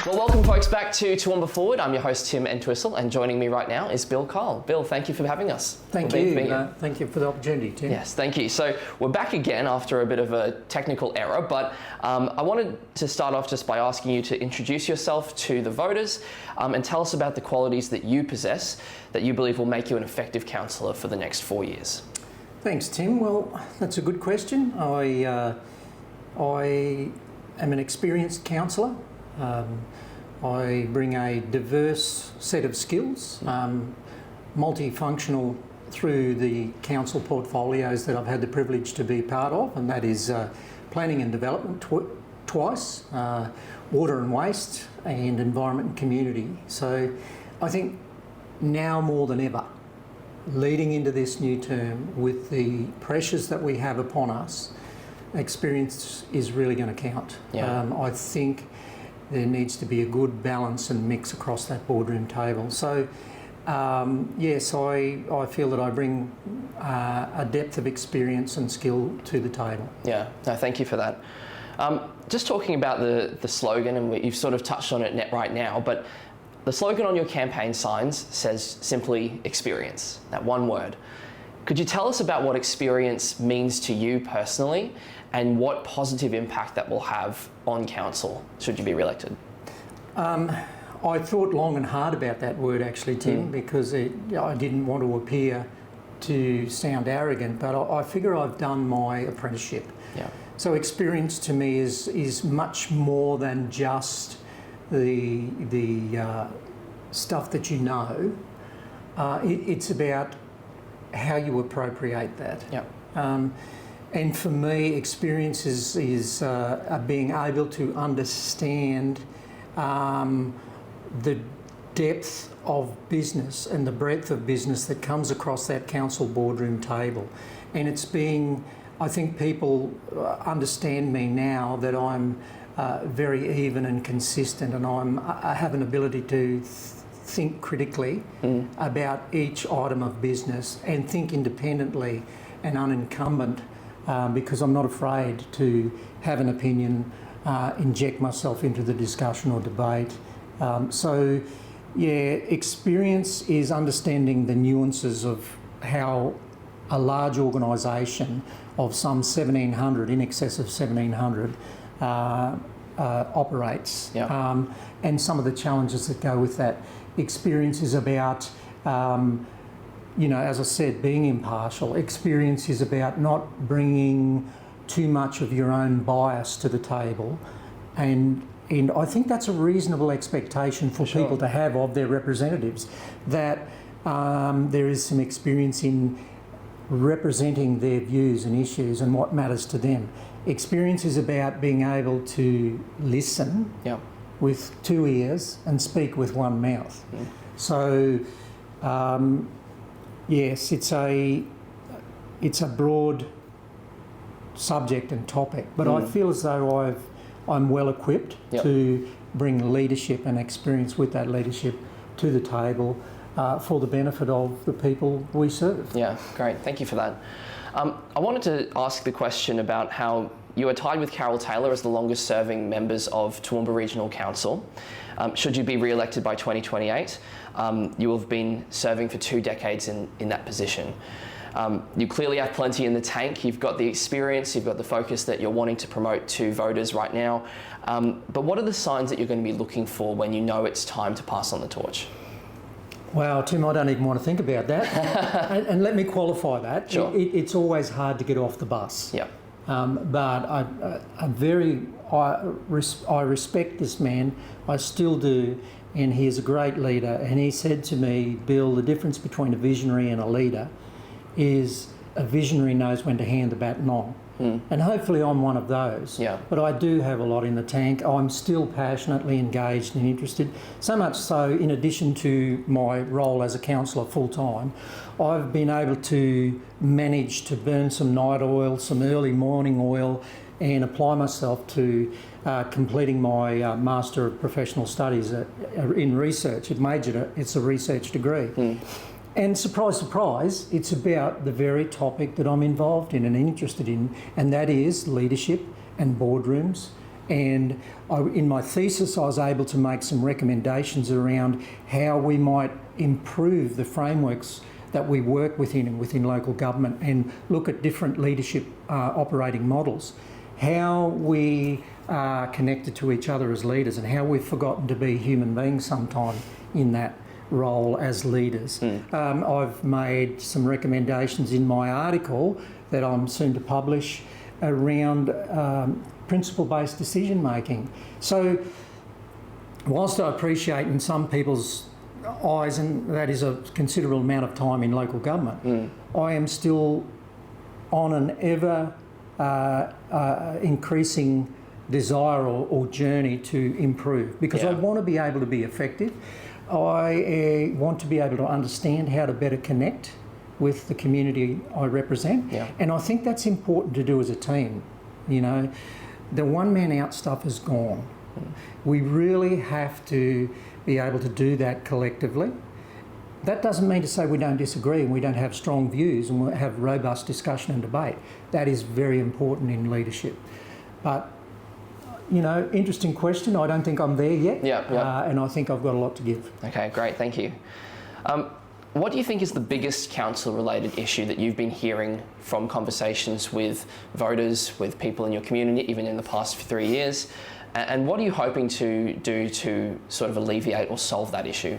Well, welcome folks back to Toowoomba Forward. I'm your host Tim Entwistle, and joining me right now is Bill Cahill. Bill, thank you for having us. Thank you. Thank you for the opportunity, Tim. Yes, thank you. So we're back again after a bit of a technical error, but I wanted to start off just by asking you to introduce yourself to the voters and tell us about the qualities that you possess that you believe will make you an effective councillor for the next 4 years. Thanks, Tim. Well, that's a good question. I am an experienced councillor. I bring a diverse set of skills, multifunctional through the council portfolios that I've had the privilege to be part of, and that is planning and development twice, water and waste, and environment and community. So I think now more than ever, leading into this new term with the pressures that we have upon us, experience is really going to count. Yeah. I think there needs to be a good balance and mix across that boardroom table. So yes, I feel that I bring a depth of experience and skill to the table. Yeah, no, thank you for that. Just talking about the slogan, and you've sort of touched on it right now, but the slogan on your campaign signs says simply experience, that one word. Could you tell us about what experience means to you personally and what positive impact that will have on council should you be re-elected? I thought long and hard about that word actually, Tim, because I didn't want to appear to sound arrogant, but I figure I've done my apprenticeship. Yeah. So experience to me is much more than just the stuff that you know. It's about how you appropriate that. Yeah. And for me, experience is being able to understand the depth of business and the breadth of business that comes across that council boardroom table. And it's being, I think people understand me now that I'm very even and consistent, and I have an ability to think critically about each item of business and think independently and unencumbered, because I'm not afraid to have an opinion, inject myself into the discussion or debate. So yeah, experience is understanding the nuances of how a large organisation of some 1,700, in excess of 1,700, operates, and some of the challenges that go with that. Experience is about, as I said, being impartial. Experience is about not bringing too much of your own bias to the table, and I think that's a reasonable expectation for people to have of their representatives, that there is some experience in representing their views and issues and what matters to them. Experience is about being able to listen with two ears and speak with one mouth. So yes, it's a broad subject and topic, but I feel as though I'm well equipped to bring leadership and experience with that leadership to the table for the benefit of the people we serve. Yeah, great. Thank you for that. I wanted to ask the question about how you are tied with Carol Taylor as the longest serving members of Toowoomba Regional Council. Should you be re-elected by 2028, you have been serving for 2 decades in that position. You clearly have plenty in the tank. You've got the experience, you've got the focus that you're wanting to promote to voters right now. But what are the signs that you're going to be looking for when you know it's time to pass on the torch? Wow, Tim, I don't even want to think about that. and let me qualify that. Sure. It's always hard to get off the bus. Yeah. But I respect this man. I still do, and he is a great leader. And he said to me, Bill, the difference between a visionary and a leader is a visionary knows when to hand the baton on. And hopefully I'm one of those. Yeah. But I do have a lot in the tank. I'm still passionately engaged and interested. So much so, in addition to my role as a councillor full-time, I've been able to manage to burn some night oil, some early morning oil, and apply myself to completing my Master of Professional Studies in research. It's a research degree. And surprise, surprise, it's about the very topic that I'm involved in and interested in, and that is leadership and boardrooms And in my thesis, I was able to make some recommendations around how we might improve the frameworks that we work within local government and look at different leadership operating models, how we are connected to each other as leaders and how we've forgotten to be human beings sometime in that role as leaders. I've made some recommendations in my article that I'm soon to publish around principle-based decision making. So whilst I appreciate in some people's eyes, and that is a considerable amount of time in local government, I am still on an ever increasing desire or journey to improve, because I want to be able to be effective. I want to be able to understand how to better connect with the community I represent, and I think that's important to do as a team. You know, the one-man out stuff is gone. We really have to be able to do that collectively. That doesn't mean to say we don't disagree and we don't have strong views and we have robust discussion and debate. That is very important in leadership. But, you know, interesting question. I don't think I'm there yet. And I think I've got a lot to give. Okay, great, thank you. What do you think is the biggest council-related issue that you've been hearing from conversations with voters, with people in your community, even in the past 3 years? And what are you hoping to do to sort of alleviate or solve that issue?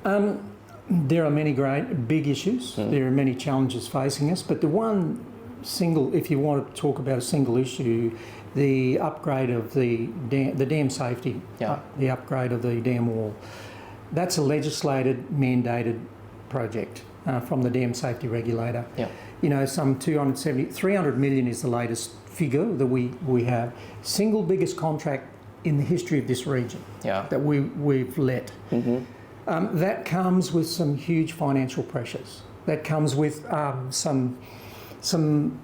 There are many great big issues. There are many challenges facing us, but the one single, if you want to talk about a single issue, the upgrade of the dam safety, the upgrade of the dam wall. That's a legislated, mandated project from the dam safety regulator. You know, some 300 million is the latest figure that we have. Single biggest contract in the history of this region that we've let. That comes with some huge financial pressures. That comes with some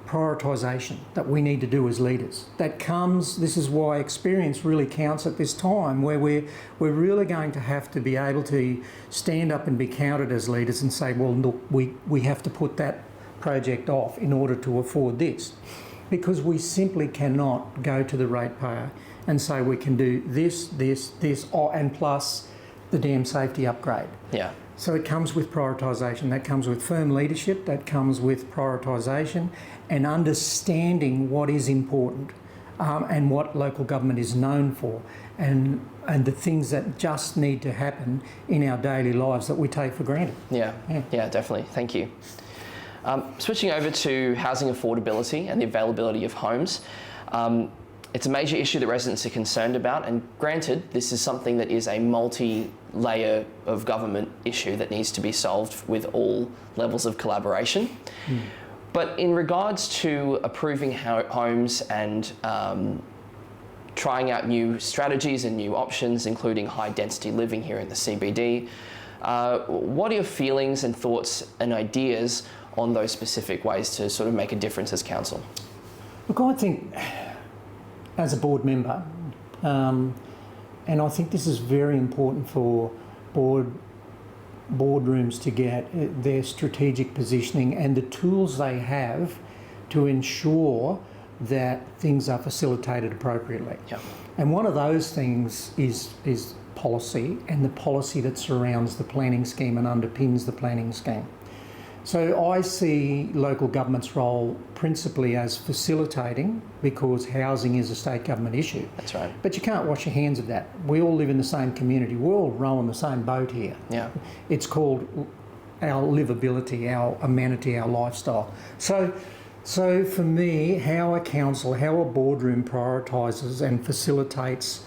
prioritisation that we need to do as leaders. This is why experience really counts at this time, where we're really going to have to be able to stand up and be counted as leaders and say, well, look, we have to put that project off in order to afford this. Because we simply cannot go to the ratepayer and say we can do this, and plus the dam safety upgrade. So it comes with prioritisation, that comes with firm leadership, that comes with prioritisation and understanding what is important and what local government is known for and the things that just need to happen in our daily lives that we take for granted. Yeah, definitely. Thank you. Switching over to housing affordability and the availability of homes. It's a major issue that residents are concerned about, and granted, this is something that is a multi-layer of government issue that needs to be solved with all levels of collaboration. But in regards to approving homes and trying out new strategies and new options, including high-density living here in the CBD, what are your feelings and thoughts and ideas on those specific ways to sort of make a difference as council? Look, I think as a board member, and I think this is very important for boardrooms to get their strategic positioning and the tools they have to ensure that things are facilitated appropriately. And one of those things is policy, and the policy that surrounds the planning scheme and underpins the planning scheme. So I see local government's role principally as facilitating, because housing is a state government issue. That's right. But you can't wash your hands of that. We all live in the same community. We all row on the same boat here. It's called our livability, our amenity, our lifestyle. So for me, how a council, how a boardroom prioritises and facilitates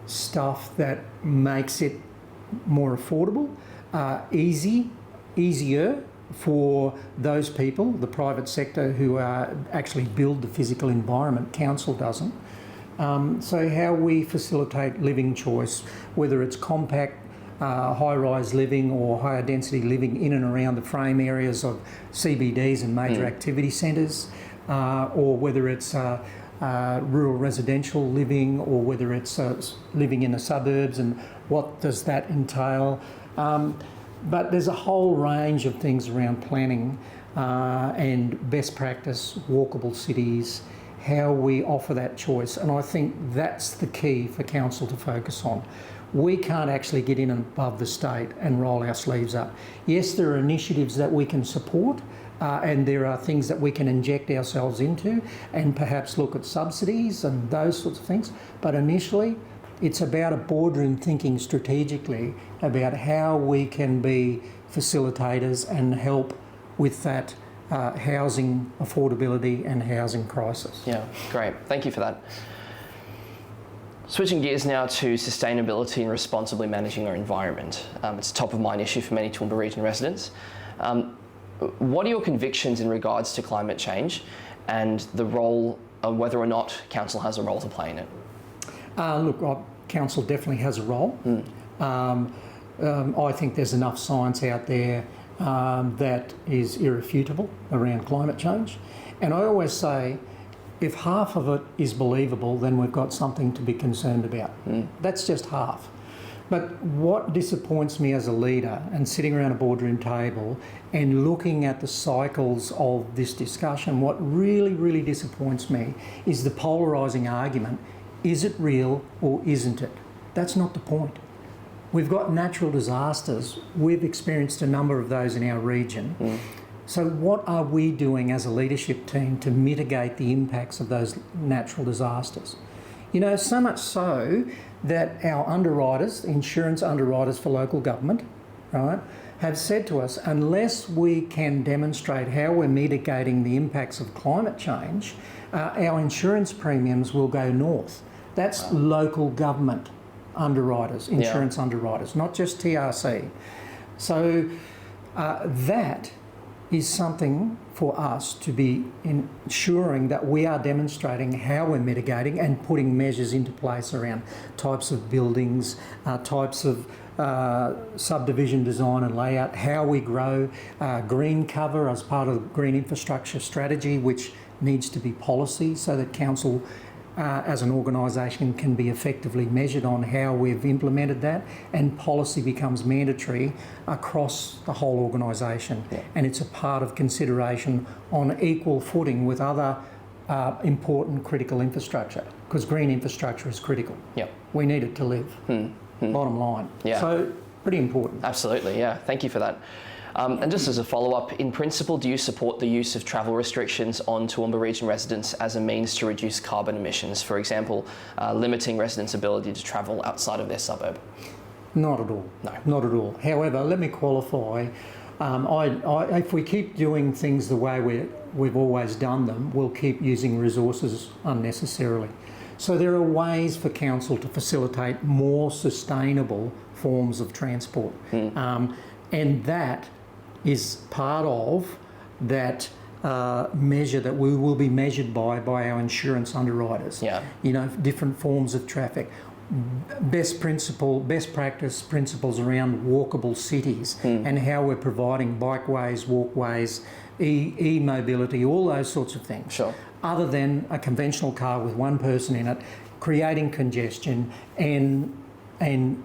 stuff that makes it more affordable, easier for those people, the private sector, who actually build the physical environment. Council doesn't. So how we facilitate living choice, whether it's compact, high-rise living or higher density living in and around the frame areas of CBDs and major activity centres, or whether it's rural residential living, or whether it's living in the suburbs, and what does that entail. But there's a whole range of things around planning and best practice, walkable cities, how we offer that choice. And I think that's the key for council to focus on. We can't actually get in above the state and roll our sleeves up. Yes, there are initiatives that we can support, and there are things that we can inject ourselves into and perhaps look at subsidies and those sorts of things. But initially, it's about a boardroom thinking strategically about how we can be facilitators and help with that housing affordability and housing crisis. Yeah, great. Thank you for that. Switching gears now to sustainability and responsibly managing our environment. It's a top of mind issue for many Toowoomba Region residents. What are your convictions in regards to climate change and the role of whether or not council has a role to play in it? Look, council definitely has a role. I think there's enough science out there that is irrefutable around climate change. And I always say, if half of it is believable, then we've got something to be concerned about. That's just half. But what disappoints me as a leader and sitting around a boardroom table and looking at the cycles of this discussion, what really, really disappoints me is the polarising argument, is it real or isn't it? That's not the point. We've got natural disasters. We've experienced a number of those in our region. So what are we doing as a leadership team to mitigate the impacts of those natural disasters? You know, so much so that our underwriters, insurance underwriters for local government, right, have said to us, unless we can demonstrate how we're mitigating the impacts of climate change, our insurance premiums will go north. That's local government underwriters, insurance underwriters, not just TRC. So that is something for us to be ensuring that we are demonstrating how we're mitigating and putting measures into place around types of buildings, types of subdivision design and layout, how we grow, green cover as part of the green infrastructure strategy, which needs to be policy so that council as an organisation can be effectively measured on how we've implemented that, and policy becomes mandatory across the whole organisation. And it's a part of consideration on equal footing with other important critical infrastructure, because green infrastructure is critical. We need it to live, bottom line. So pretty important. Absolutely, yeah. Thank you for that. And just as a follow-up, in principle, do you support the use of travel restrictions on Toowoomba Region residents as a means to reduce carbon emissions? For example, limiting residents' ability to travel outside of their suburb? Not at all. No. Not at all. However, let me qualify. If we keep doing things the way we've always done them, we'll keep using resources unnecessarily. So there are ways for council to facilitate more sustainable forms of transport. And that is part of that measure that we will be measured by our insurance underwriters. You know, different forms of traffic, best practice principles around walkable cities and how we're providing bikeways, walkways, e-mobility, all those sorts of things. Other than a conventional car with one person in it, creating congestion and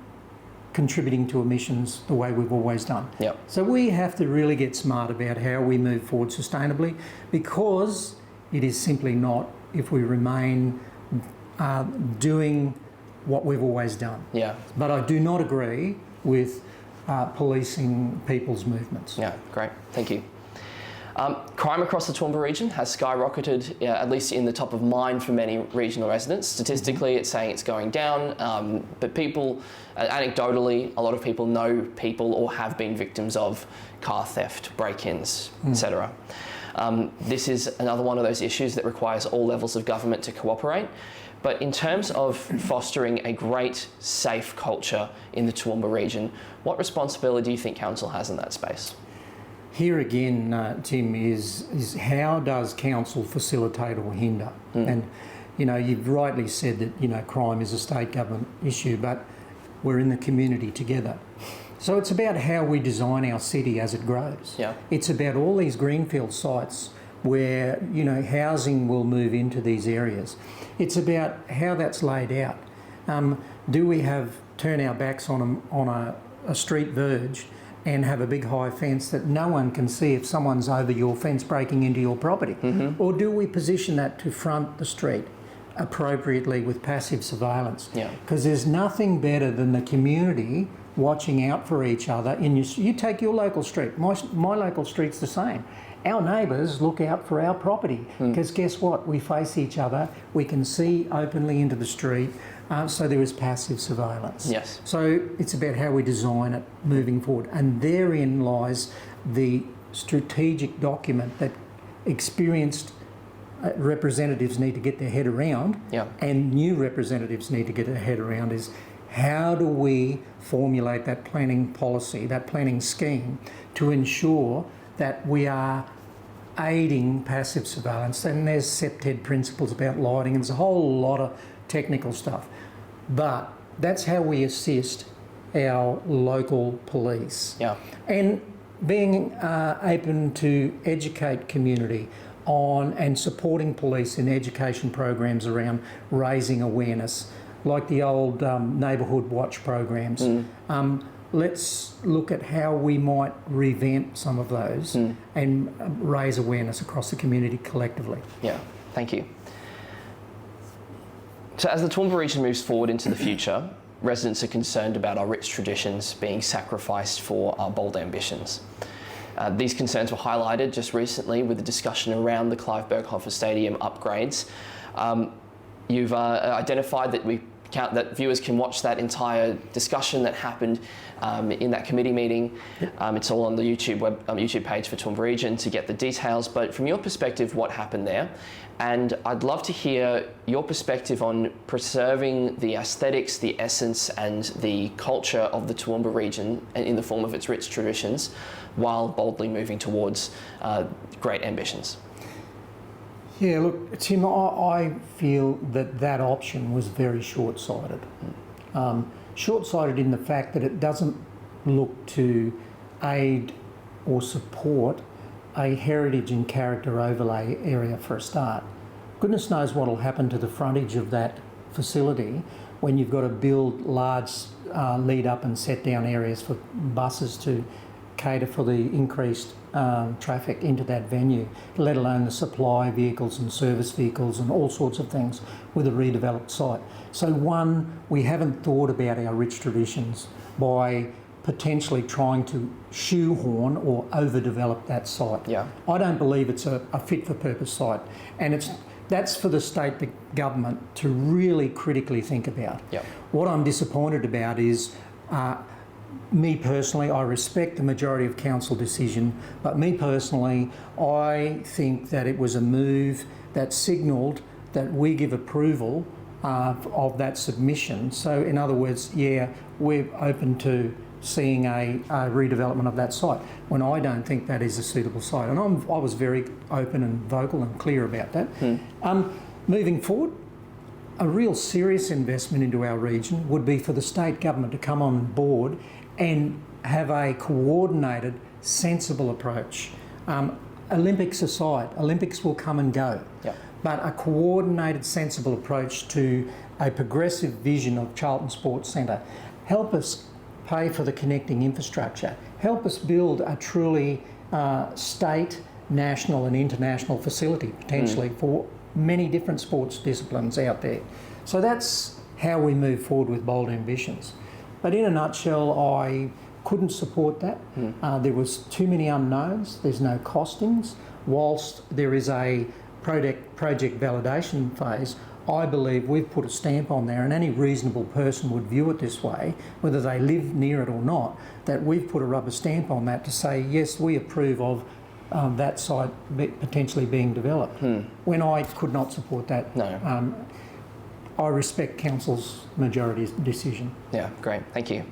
contributing to emissions the way we've always done. So we have to really get smart about how we move forward sustainably, because it is simply not if we remain doing what we've always done. But I do not agree with policing people's movements. Great, thank you. Crime across the Toowoomba region has skyrocketed, at least in the top of mind for many regional residents. Statistically, it's saying it's going down, but people, anecdotally, a lot of people know people or have been victims of car theft, break-ins, etc. This is another one of those issues that requires all levels of government to cooperate. But in terms of fostering a great, safe culture in the Toowoomba region, what responsibility do you think council has in that space? Here again, Tim, is how does council facilitate or hinder? And, you know, you've rightly said that, you know, crime is a state government issue, but we're in the community together. So it's about how we design our city as it grows. It's about all these greenfield sites where, you know, housing will move into these areas. It's about how that's laid out. Do we turn our backs on a street verge and have a big high fence that no one can see if someone's over your fence breaking into your property? Or do we position that to front the street appropriately with passive surveillance? Because there's nothing better than the community watching out for each other. You take your local street, my local street's the same. Our neighbours look out for our property because guess what? We face each other, we can see openly into the street, so there is passive surveillance. Yes. So it's about how we design it moving forward, and therein lies the strategic document that experienced representatives need to get their head around, and new representatives need to get their head around, is how do we formulate that planning policy, that planning scheme, to ensure that we are aiding passive surveillance. And there's SEPTED principles about lighting, and there's a whole lot of technical stuff. But that's how we assist our local police. And being open to educate community on and supporting police in education programs around raising awareness, like the old neighbourhood watch programs. Let's look at how we might revamp some of those and raise awareness across the community collectively. Thank you. So as the Toowoomba region moves forward into the future, residents are concerned about our rich traditions being sacrificed for our bold ambitions. These concerns were highlighted just recently with the discussion around the Clive Berghofer Stadium upgrades. You've identified that viewers can watch that entire discussion that happened in that committee meeting. It's all on the YouTube page for Toowoomba Region to get the details. But from your perspective, what happened there? And I'd love to hear your perspective on preserving the aesthetics, the essence, and the culture of the Toowoomba region in the form of its rich traditions, while boldly moving towards great ambitions. Yeah, look, Tim, I feel that option was very short-sighted. Short-sighted in the fact that it doesn't look to aid or support a heritage and character overlay area for a start. Goodness knows what will happen to the frontage of that facility when you've got to build large lead up and set down areas for buses to cater for the increased traffic into that venue, let alone the supply vehicles and service vehicles and all sorts of things with a redeveloped site. So one, we haven't thought about our rich traditions by potentially trying to shoehorn or overdevelop that site. I don't believe it's a fit for purpose site, and that's for the state, the government, to really critically think about. What I'm disappointed about is me personally, I respect the majority of council decision, but me personally, I think that it was a move that signalled that we give approval of that submission. So in other words, we're open to seeing a redevelopment of that site, when I don't think that is a suitable site. And I was very open and vocal and clear about that. Moving forward, a real serious investment into our region would be for the state government to come on board and have a coordinated, sensible approach. Olympics aside, Olympics will come and go, but a coordinated, sensible approach to a progressive vision of Charlton Sports Centre. Help us pay for the connecting infrastructure. Help us build a truly state, national and international facility, potentially, for many different sports disciplines out there. So that's how we move forward with bold ambitions. But in a nutshell, I couldn't support that. There was too many unknowns. There's no costings. Whilst there is a project validation phase, I believe we've put a stamp on there, and any reasonable person would view it this way, whether they live near it or not, that we've put a rubber stamp on that to say, yes, we approve of that site potentially being developed. When I could not support that. I respect Council's majority decision. Great, thank you.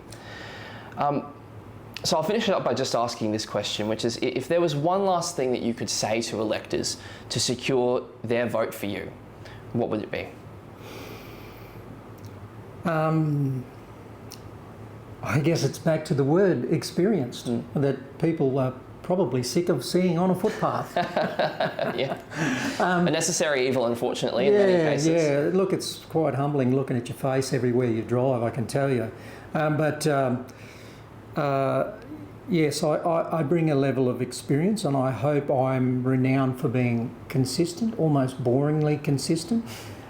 So I'll finish it up by just asking this question, which is, if there was one last thing that you could say to electors to secure their vote for you, what would it be? I guess it's back to the word experienced, that people are probably sick of seeing on a footpath. A necessary evil, unfortunately, in many cases. Look, it's quite humbling looking at your face everywhere you drive, I can tell you. Yes, I bring a level of experience, and I hope I'm renowned for being consistent, almost boringly consistent,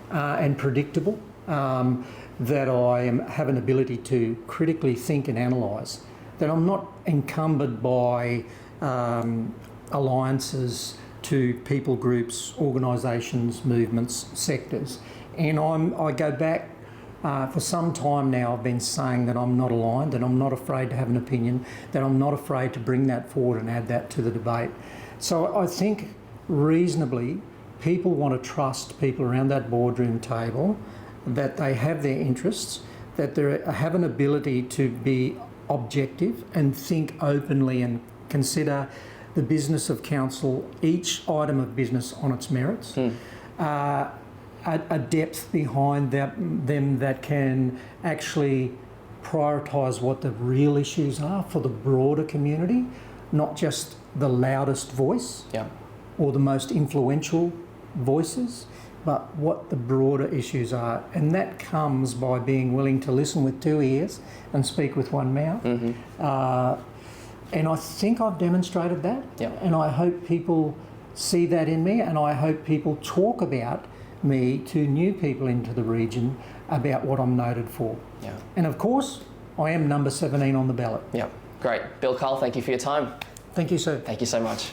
and predictable. That have an ability to critically think and analyse. That I'm not encumbered by alliances to people groups, organisations, movements, sectors. And I go back, for some time now I've been saying that I'm not aligned, that I'm not afraid to have an opinion, that I'm not afraid to bring that forward and add that to the debate. So I think reasonably people want to trust people around that boardroom table, that they have their interests, that they have an ability to be objective and think openly and consider the business of council, each item of business on its merits. A depth behind them that can actually prioritise what the real issues are for the broader community, not just the loudest voice or the most influential voices, but what the broader issues are. And that comes by being willing to listen with two ears and speak with one mouth. And I think I've demonstrated that. And I hope people see that in me, and I hope people talk about me to new people into the region about what I'm noted for. And of course, I am number 17 on the ballot. Great. Bill Cahill, thank you for your time. Thank you, sir. Thank you so much.